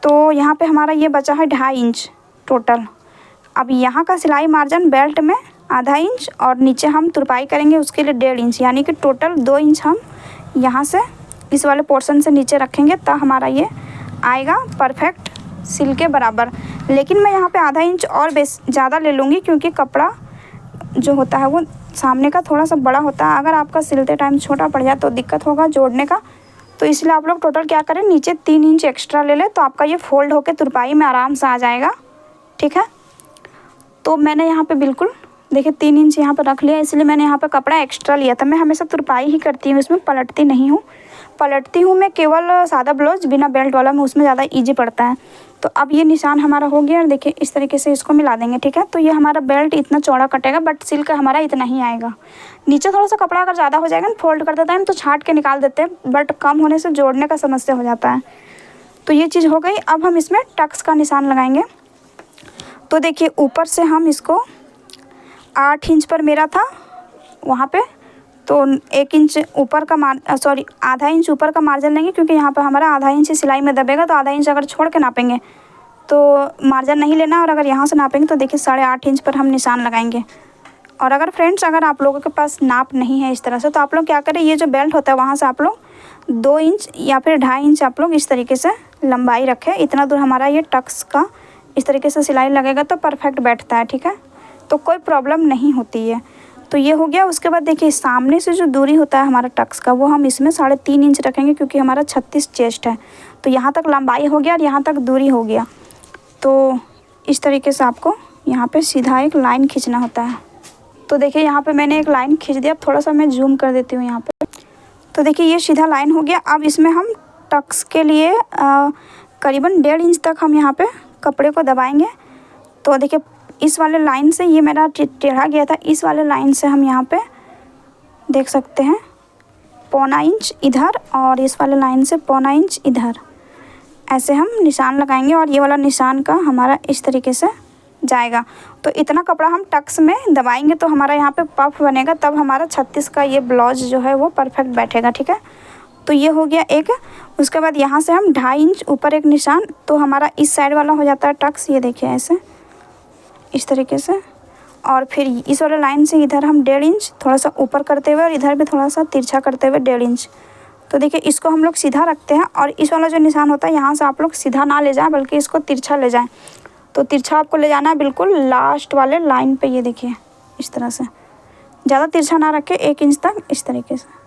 तो यहाँ पे हमारा ये बचा है 2.5 इंच टोटल। अब यहाँ का सिलाई मार्जिन बेल्ट में 0.5 इंच और नीचे हम तुरपाई करेंगे उसके लिए 1.5 इंच, यानी कि टोटल 2 इंच हम यहाँ से इस वाले पोर्शन से नीचे रखेंगे। तब हमारा ये आएगा परफेक्ट सिल के बराबर। लेकिन मैं यहाँ पे 0.5 इंच और ज़्यादा ले लूँगी, क्योंकि कपड़ा जो होता है वो सामने का थोड़ा सा बड़ा होता है। अगर आपका सिलते टाइम छोटा पड़ जाए तो दिक्कत होगा जोड़ने का। तो इसलिए आप लोग टोटल क्या करें, नीचे 3 इंच एक्स्ट्रा ले लें, तो आपका ये फोल्ड होकर तुरपाई में आराम से आ जाएगा, ठीक है। तो मैंने यहाँ पे बिल्कुल देखिए 3 इंच यहाँ पर रख लिया, इसलिए मैंने यहाँ पे कपड़ा एक्स्ट्रा लिया था। मैं हमेशा तुरपाई ही करती हूँ, इसमें पलटती नहीं हूँ। पलटती हूँ मैं केवल सादा ब्लाउज बिना बेल्ट वाला में, उसमें ज़्यादा ईजी पड़ता है। तो अब ये निशान हमारा हो गया और देखिए इस तरीके से इसको मिला देंगे, ठीक है। तो ये हमारा बेल्ट इतना चौड़ा कटेगा, बट सिल का हमारा इतना ही आएगा। नीचे थोड़ा सा कपड़ा अगर ज़्यादा हो जाएगा ना फोल्ड करते टाइम तो छाट के निकाल देते हैं, बट कम होने से जोड़ने का समस्या हो जाता है। तो ये चीज़ हो गई। अब हम इसमें टक्स का निशान लगाएंगे। तो देखिए ऊपर से हम इसको 8 इंच पर मेरा था वहाँ पे, तो 1 इंच ऊपर का 0.5 इंच ऊपर का मार्जिन लेंगे, क्योंकि यहाँ पर हमारा 0.5 इंच सिलाई में दबेगा। तो 0.5 इंच अगर छोड़ के नापेंगे तो मार्जिन नहीं लेना। और अगर यहाँ से नापेंगे तो देखिए 8.5 इंच पर हम निशान लगाएंगे। और अगर फ्रेंड्स अगर आप लोगों के पास नाप नहीं है इस तरह से, तो आप लोग क्या करें, ये जो बेल्ट होता है वहाँ से आप लोग 2 इंच या फिर 2.5 इंच आप लोग इस तरीके से लंबाई रखें। इतना दूर हमारा ये टक्स का इस तरीके से सिलाई लगेगा तो परफेक्ट बैठता है, ठीक है। तो कोई प्रॉब्लम नहीं होती है। तो ये हो गया। उसके बाद देखिए सामने से जो दूरी होता है हमारा टक्स का, वो हम इसमें 3.5 इंच रखेंगे, क्योंकि हमारा 36 चेस्ट है। तो यहाँ तक लंबाई हो गया और यहाँ तक दूरी हो गया। तो इस तरीके से आपको यहाँ पे सीधा एक लाइन खींचना होता है। तो देखिए यहाँ पे मैंने एक लाइन खींच दिया। अब थोड़ा सा मैं जूम कर देती हूँ यहाँ पे। तो देखिए ये सीधा लाइन हो गया। अब इसमें हम टक्स के लिए करीबन 1.5 इंच तक हम यहाँ पे कपड़े को दबाएंगे। तो देखिए इस वाले लाइन से, ये मेरा टेढ़ा गया था, इस वाले लाइन से हम यहाँ पे देख सकते हैं 0.25 इंच इधर और इस वाले लाइन से 0.25 इंच इधर, ऐसे हम निशान लगाएंगे। और ये वाला निशान का हमारा इस तरीके से जाएगा। तो इतना कपड़ा हम टक्स में दबाएंगे तो हमारा यहाँ पे पफ बनेगा, तब हमारा 36 का ये ब्लाउज जो है वो परफेक्ट बैठेगा। ठीक है, तो ये हो गया एक। उसके बाद यहाँ से हम 2.5 इंच ऊपर एक निशान, तो हमारा इस साइड वाला हो जाता है टक्स। ये देखिए ऐसे इस तरीके से, और फिर इस वाले लाइन से इधर हम 1.5 इंच थोड़ा सा ऊपर करते हुए और इधर भी थोड़ा सा तिरछा करते हुए 1.5 इंच। तो देखिए इसको हम लोग सीधा रखते हैं, और इस वाला जो निशान होता है यहाँ से आप लोग सीधा ना ले जाएं बल्कि इसको तिरछा ले जाएं। तो तिरछा आपको ले जाना है बिल्कुल लास्ट वाले लाइन पे। ये देखिए इस तरह से, ज़्यादा तिरछा ना रखें, 1 इंच तक इस तरीके से।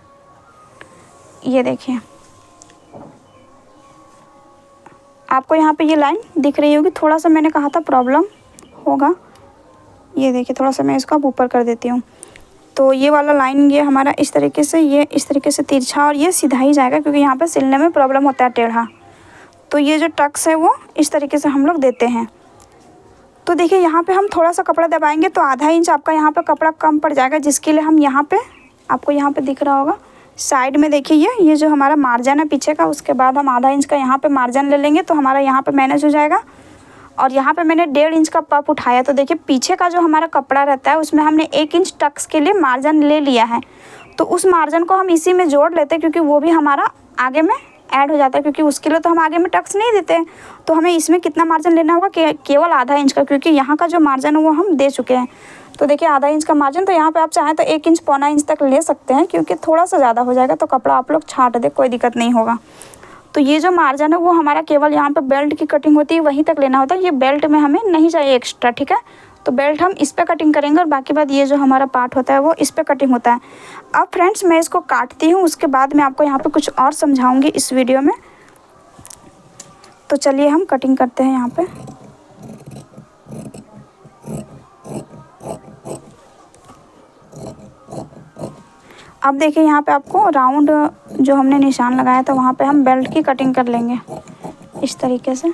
ये देखिए आपको यहाँ पे ये लाइन दिख रही होगी, थोड़ा सा मैंने कहा था प्रॉब्लम होगा। ये देखिए थोड़ा सा मैं इसको अब ऊपर कर देती हूँ। तो ये वाला लाइन ये हमारा इस तरीके से, ये इस तरीके से तिरछा, और ये सीधा ही जाएगा क्योंकि यहाँ पे सिलने में प्रॉब्लम होता है टेढ़ा। तो ये जो टक्स है वो इस तरीके से हम लोग देते हैं। तो देखिए यहाँ पे हम थोड़ा सा कपड़ा दबाएंगे तो 1/2 इंच आपका यहाँ पे कपड़ा कम पड़ जाएगा, जिसके लिए हम यहाँ पे, आपको यहाँ पे दिख रहा होगा साइड में, देखिए ये जो हमारा मार्जिन है पीछे का, उसके बाद हम 1/2 इंच का यहाँ पे मार्जिन ले लेंगे तो हमारा यहाँ पे मैनेज हो जाएगा। और यहाँ पे मैंने 1.5 इंच का पफ उठाया, तो देखिए पीछे का जो हमारा कपड़ा रहता है उसमें हमने 1 इंच टक्स के लिए मार्जिन ले लिया है। तो उस मार्जिन को हम इसी में जोड़ लेते हैं क्योंकि वो भी हमारा आगे में ऐड हो जाता है, क्योंकि उसके लिए तो हम आगे में टक्स नहीं देते हैं। तो हमें इसमें कितना मार्जिन लेना होगा, केवल 1/2 इंच का, क्योंकि यहाँ का जो मार्जिन है वो हम दे चुके हैं। तो देखिए 1/2 इंच का मार्जिन, तो यहाँ पे आप चाहें तो 1 इंच पौना इंच तक ले सकते हैं, क्योंकि थोड़ा सा ज़्यादा हो जाएगा तो कपड़ा आप लोग छाँट दे, कोई दिक्कत नहीं होगा। तो ये जो मार्जिन है वो हमारा केवल यहाँ पे बेल्ट की कटिंग होती है वहीं तक लेना होता है, ये बेल्ट में हमें नहीं चाहिए एक्स्ट्रा। ठीक है, तो बेल्ट हम इस पे कटिंग करेंगे और बाकी बात ये जो हमारा पार्ट होता है वो इस पे कटिंग होता है। अब फ्रेंड्स मैं इसको काटती हूँ, उसके बाद मैं आपको यहाँ पे कुछ और समझाऊँगी इस वीडियो में। तो चलिए हम कटिंग करते हैं यहाँ पे। अब देखिए यहाँ पे आपको राउंड जो हमने निशान लगाया था वहाँ पे हम बेल्ट की कटिंग कर लेंगे इस तरीके से।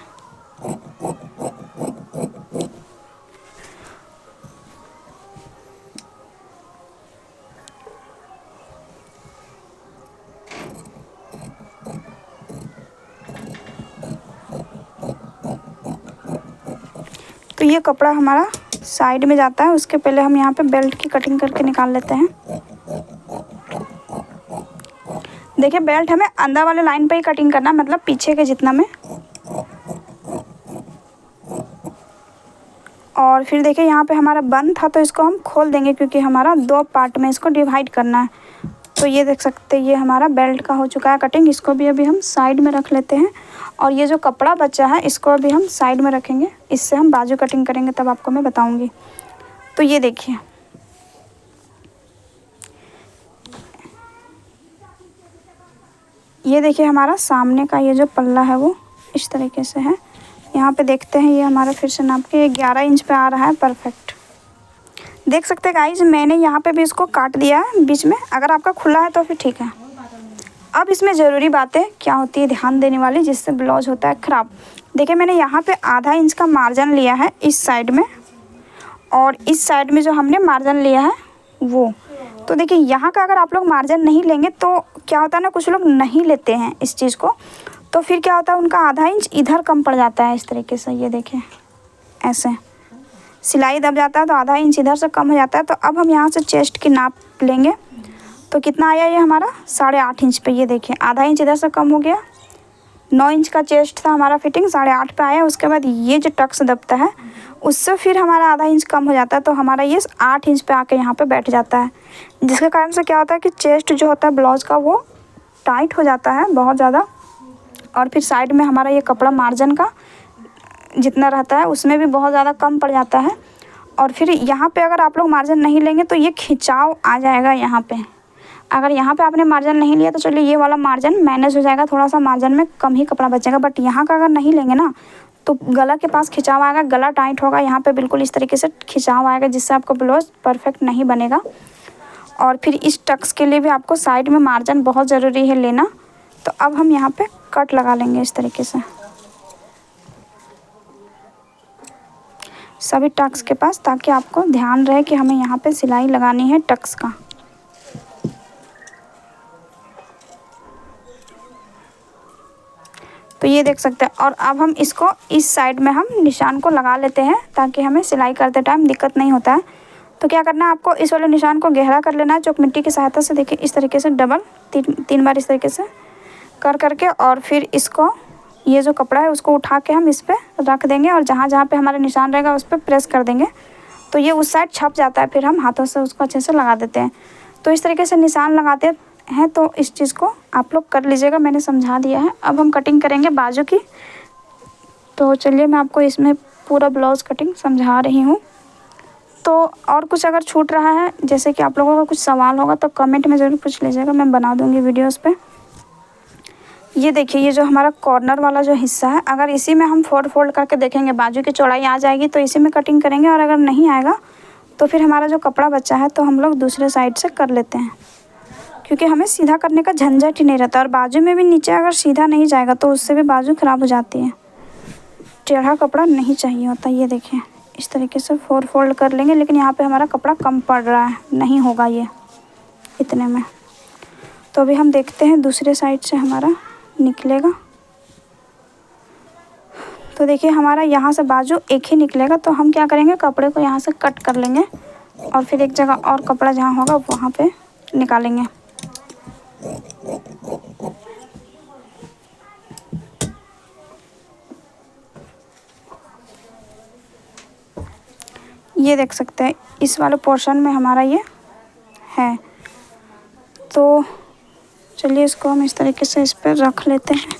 तो ये कपड़ा हमारा साइड में जाता है, उसके पहले हम यहाँ पे बेल्ट की कटिंग करके निकाल लेते हैं। देखिए बेल्ट हमें अंदर वाले लाइन पे ही कटिंग करना, मतलब पीछे के जितना में। और फिर देखिए यहाँ पे हमारा बंद था तो इसको हम खोल देंगे क्योंकि हमारा 2 पार्ट में इसको डिवाइड करना है। तो ये देख सकते हैं ये हमारा बेल्ट का हो चुका है कटिंग। इसको भी अभी हम साइड में रख लेते हैं, और ये जो कपड़ा बचा है इसको अभी हम साइड में रखेंगे, इससे हम बाजू कटिंग करेंगे तब आपको मैं बताऊँगी। तो ये देखिए हमारा सामने का ये जो पल्ला है वो इस तरीके से है। यहाँ पे देखते हैं ये हमारा फिर से नाप के 11 इंच पे आ रहा है परफेक्ट। देख सकते हैं गाइज मैंने यहाँ पे भी इसको काट दिया है बीच में, अगर आपका खुला है तो फिर ठीक है। अब इसमें ज़रूरी बातें क्या होती है ध्यान देने वाली, जिससे ब्लाउज होता है ख़राब। देखिए मैंने यहाँ पे 1/2 इंच का मार्जिन लिया है इस साइड में, और इस साइड में जो हमने मार्जिन लिया है वो। तो देखिए यहाँ का अगर आप लोग मार्जिन नहीं लेंगे तो क्या होता है ना, कुछ लोग नहीं लेते हैं इस चीज़ को, तो फिर क्या होता है उनका 1/2 इंच इधर कम पड़ जाता है इस तरीके से। ये देखिए ऐसे सिलाई दब जाता है तो 1/2 इंच इधर से कम हो जाता है। तो अब हम यहाँ से चेस्ट की नाप लेंगे, तो कितना आया ये हमारा 8.5 इंच पे। ये देखिए 1/2 इंच इधर से कम हो गया, 9 इंच का चेस्ट था हमारा फिटिंग, 8.5 पे आया। उसके बाद ये जो टक्स दबता है उससे फिर हमारा 1/2 इंच कम हो जाता है, तो हमारा ये 8 इंच पे आके यहाँ पे बैठ जाता है, जिसके कारण से क्या होता है कि चेस्ट जो होता है ब्लाउज का वो टाइट हो जाता है बहुत ज़्यादा। और फिर साइड में हमारा ये कपड़ा मार्जिन का जितना रहता है उसमें भी बहुत ज़्यादा कम पड़ जाता है। और फिर यहाँ पे अगर आप लोग मार्जिन नहीं लेंगे तो ये खिंचाव आ जाएगा यहाँ पे। अगर यहाँ पे आपने मार्जिन नहीं लिया तो चलिए ये वाला मार्जिन मैनेज हो जाएगा, थोड़ा सा मार्जिन में कम ही कपड़ा बचेगा। बट यहाँ का अगर नहीं लेंगे ना तो गला के पास खिंचाव आएगा, गला टाइट होगा, यहाँ पे बिल्कुल इस तरीके से खिंचाव आएगा, जिससे आपका ब्लाउज परफेक्ट नहीं बनेगा। और फिर इस टक्स के लिए भी आपको साइड में मार्जिन बहुत ज़रूरी है लेना। तो अब हम यहाँ पे कट लगा लेंगे इस तरीके से सभी टक्स के पास, ताकि आपको ध्यान रहे कि हमें यहाँ पे सिलाई लगानी है टक्स का। तो ये देख सकते हैं। और अब हम इसको इस साइड में हम निशान को लगा लेते हैं ताकि हमें सिलाई करते टाइम दिक्कत नहीं होता है। तो क्या करना है, आपको इस वाले निशान को गहरा कर लेना है चॉक मिट्टी की सहायता से। देखिए इस तरीके से डबल तीन बार इस तरीके से कर करके, और फिर इसको ये जो कपड़ा है उसको उठा के हम इस पर रख देंगे और जहाँ जहाँ पे हमारा निशान रहेगा उस पर प्रेस कर देंगे तो ये उस साइड छप जाता है। फिर हम हाथों से उसको अच्छे से लगा देते हैं। तो इस तरीके से निशान लगाते हैं। तो इस चीज़ को आप लोग कर लीजिएगा, मैंने समझा दिया है। अब हम कटिंग करेंगे बाजू की। तो चलिए मैं आपको इसमें पूरा ब्लाउज़ कटिंग समझा रही हूँ। तो और कुछ अगर छूट रहा है, जैसे कि आप लोगों का कुछ सवाल होगा तो कमेंट में ज़रूर पूछ लीजिएगा, मैं बना दूँगी वीडियोस पे। ये देखिए ये जो हमारा कॉर्नर वाला जो हिस्सा है, अगर इसी में हम फोल्ड करके देखेंगे बाजू की चौड़ाई आ जाएगी तो इसी में कटिंग करेंगे, और अगर नहीं आएगा तो फिर हमारा जो कपड़ा बचा है तो हम लोग दूसरे साइड से कर लेते हैं, क्योंकि हमें सीधा करने का झंझट ही नहीं रहता। और बाजू में भी नीचे अगर सीधा नहीं जाएगा तो उससे भी बाजू ख़राब हो जाती है। टेढ़ा कपड़ा नहीं चाहिए होता। ये देखिए इस तरीके से फोल्ड कर लेंगे, लेकिन यहाँ पे हमारा कपड़ा कम पड़ रहा है, नहीं होगा ये इतने में। तो अभी हम देखते हैं दूसरे साइड से हमारा निकलेगा। तो देखिए हमारा यहाँ से बाजू एक ही निकलेगा। तो हम क्या करेंगे, कपड़े को यहाँ से कट कर लेंगे और फिर एक जगह और कपड़ा जहाँ होगा वहाँ पे निकालेंगे। ये देख सकते हैं इस वाले पोर्शन में हमारा ये है। तो चलिए इसको हम इस तरीके से इस पर रख लेते हैं।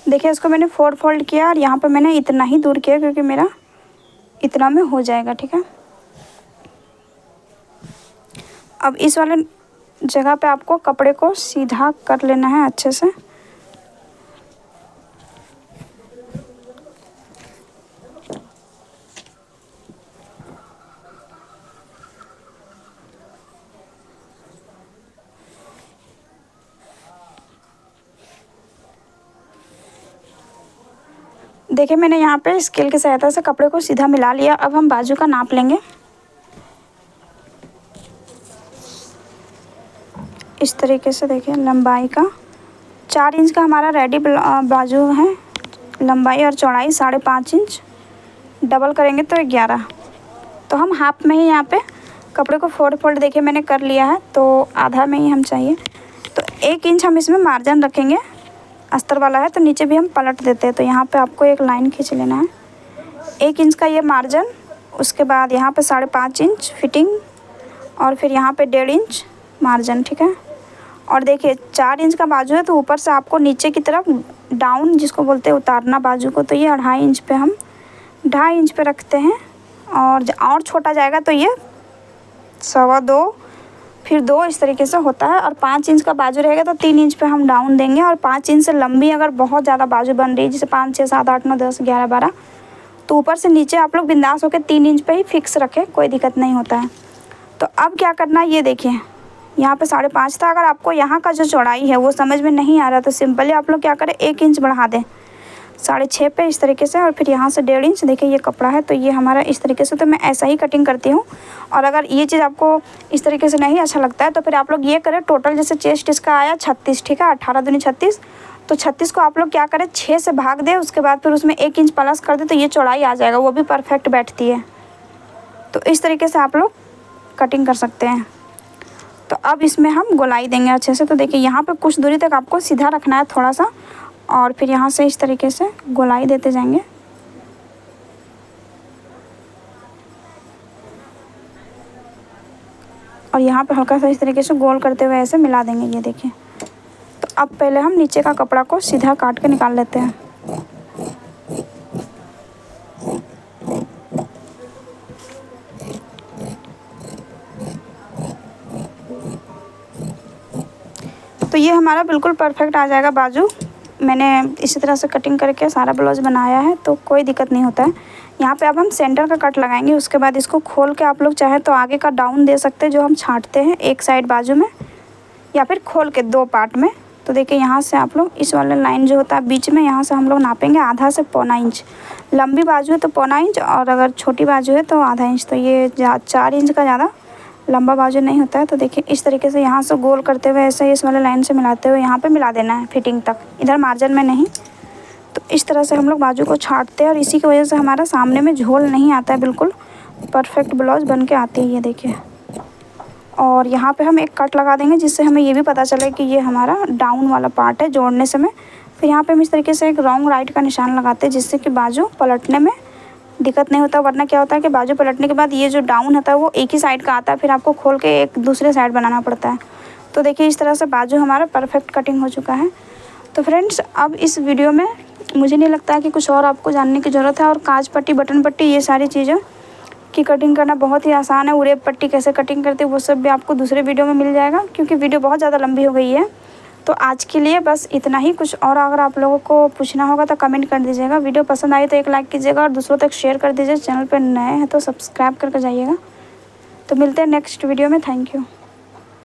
देखिए इसको मैंने फोल्ड किया और यहाँ पे मैंने इतना ही दूर किया क्योंकि मेरा इतना में हो जाएगा। ठीक है, अब इस वाले जगह पे आपको कपड़े को सीधा कर लेना है अच्छे से। देखिए मैंने यहाँ पे स्केल की सहायता से कपड़े को सीधा मिला लिया। अब हम बाजू का नाप लेंगे। इस तरीके से देखिए लंबाई का 4 इंच का हमारा रेडी बाजू है, लंबाई और चौड़ाई 5.5 इंच, डबल करेंगे तो 11। तो हम हाफ में ही यहाँ पे कपड़े को फोल्ड देखिए मैंने कर लिया है, तो आधा में ही हम चाहिए। तो 1 इंच हम इसमें मार्जिन रखेंगे, अस्तर वाला है तो नीचे भी हम पलट देते हैं। तो यहाँ पे आपको एक लाइन खींच लेना है, 1 इंच का ये मार्जिन, उसके बाद यहाँ पे 5.5 इंच फिटिंग, और फिर यहाँ पे 1.5 इंच मार्जिन। ठीक है, और देखिए 4 इंच का बाजू है तो ऊपर से आपको नीचे की तरफ डाउन जिसको बोलते हैं उतारना बाजू को, तो ये 2.5 इंच पे हम 2.5 इंच पे रखते हैं। और छोटा जाएगा तो ये 2.25, फिर 2 इस तरीके से होता है। और 5 इंच का बाजू रहेगा तो 3 इंच पे हम डाउन देंगे। और 5 इंच से लंबी अगर बहुत ज़्यादा बाजू बन रही है, जैसे 5, 6, 7, 8, 9, 10, 11, 12, तो ऊपर से नीचे आप लोग बिंदास होकर 3 इंच पे ही फिक्स रखें, कोई दिक्कत नहीं होता है। तो अब क्या करना है, ये देखिए यहाँ पे 5.5 था। अगर आपको यहाँ का जो चौड़ाई है वो समझ में नहीं आ रहा तो सिंपली आप लोग क्या करें, 1 इंच बढ़ा दें 6.5 पे इस तरीके से, और फिर यहाँ से 1.5 इंच। देखिए ये कपड़ा है तो ये हमारा इस तरीके से, तो मैं ऐसा ही कटिंग करती हूँ। और अगर ये चीज़ आपको इस तरीके से नहीं अच्छा लगता है तो फिर आप लोग ये करें, टोटल जैसे चेस्ट इसका आया 36, ठीक है, 18 दूनी 36, तो 36 को आप लोग क्या करें 6 से भाग दें, उसके बाद फिर उसमें 1 इंच प्लस कर दें तो ये चौड़ाई आ जाएगा, वो भी परफेक्ट बैठती है। तो इस तरीके से आप लोग कटिंग कर सकते हैं। तो अब इसमें हम गोलाई देंगे अच्छे से। तो देखिए यहाँ पे कुछ दूरी तक आपको सीधा रखना है थोड़ा सा, और फिर यहाँ से इस तरीके से गोलाई देते जाएंगे। और यहाँ पे हल्का सा इस तरीके से गोल करते हुए ऐसे मिला देंगे। ये देखिए, तो अब पहले हम नीचे का कपड़ा को सीधा काट के निकाल लेते हैं। तो ये हमारा बिल्कुल परफेक्ट आ जाएगा बाजू। मैंने इसी तरह से कटिंग करके सारा ब्लाउज बनाया है तो कोई दिक्कत नहीं होता है। यहाँ पे अब हम सेंटर का कट लगाएंगे। उसके बाद इसको खोल के आप लोग चाहे तो आगे का डाउन दे सकते हैं, जो हम छांटते हैं एक साइड बाजू में, या फिर खोल के 2 पार्ट में। तो देखिए यहाँ से आप लोग इस वाला लाइन जो होता है बीच में, यहाँ से हम लोग नापेंगे आधा से पौना इंच। लंबी बाजू है तो पौना इंच, और अगर छोटी बाजू है तो आधा इंच। तो ये 4 इंच का ज़्यादा लंबा बाजू नहीं होता है। तो देखिए इस तरीके से यहाँ से गोल करते हुए ऐसे इस वाले लाइन से मिलाते हुए यहाँ पे मिला देना है फिटिंग तक, इधर मार्जिन में नहीं। तो इस तरह से हम लोग बाजू को छांटते हैं, और इसी की वजह से हमारा सामने में झोल नहीं आता है, बिल्कुल परफेक्ट ब्लाउज बन के आती है ये देखिए। और यहाँ पे हम एक कट लगा देंगे, जिससे हमें ये भी पता चले कि ये हमारा डाउन वाला पार्ट है जोड़ने समय। फिर यहाँ पे हम इस तरीके से एक रॉन्ग राइट का निशान लगाते हैं, जिससे कि बाजू पलटने में दिक्कत नहीं होता। वरना क्या होता है कि बाजू पलटने के बाद ये जो डाउन होता है वो एक ही साइड का आता है, फिर आपको खोल के एक दूसरे साइड बनाना पड़ता है। तो देखिए इस तरह से बाजू हमारा परफेक्ट कटिंग हो चुका है। तो फ्रेंड्स, अब इस वीडियो में मुझे नहीं लगता है कि कुछ और आपको जानने की ज़रूरत है। और काज पट्टी, बटन पट्टी, ये सारी चीज़ें की कटिंग करना बहुत ही आसान है। उरेब पट्टी कैसे कटिंग करते हैं वो सब भी आपको दूसरे वीडियो में मिल जाएगा, क्योंकि वीडियो बहुत ज़्यादा लंबी हो गई है। तो आज के लिए बस इतना ही। कुछ और अगर आप लोगों को पूछना होगा तो कमेंट कर दीजिएगा। वीडियो पसंद आई तो एक लाइक कीजिएगा, और दूसरों तक शेयर कर दीजिए। चैनल पर नए हैं तो सब्सक्राइब करके जाइएगा। तो मिलते हैं नेक्स्ट वीडियो में। Thank you.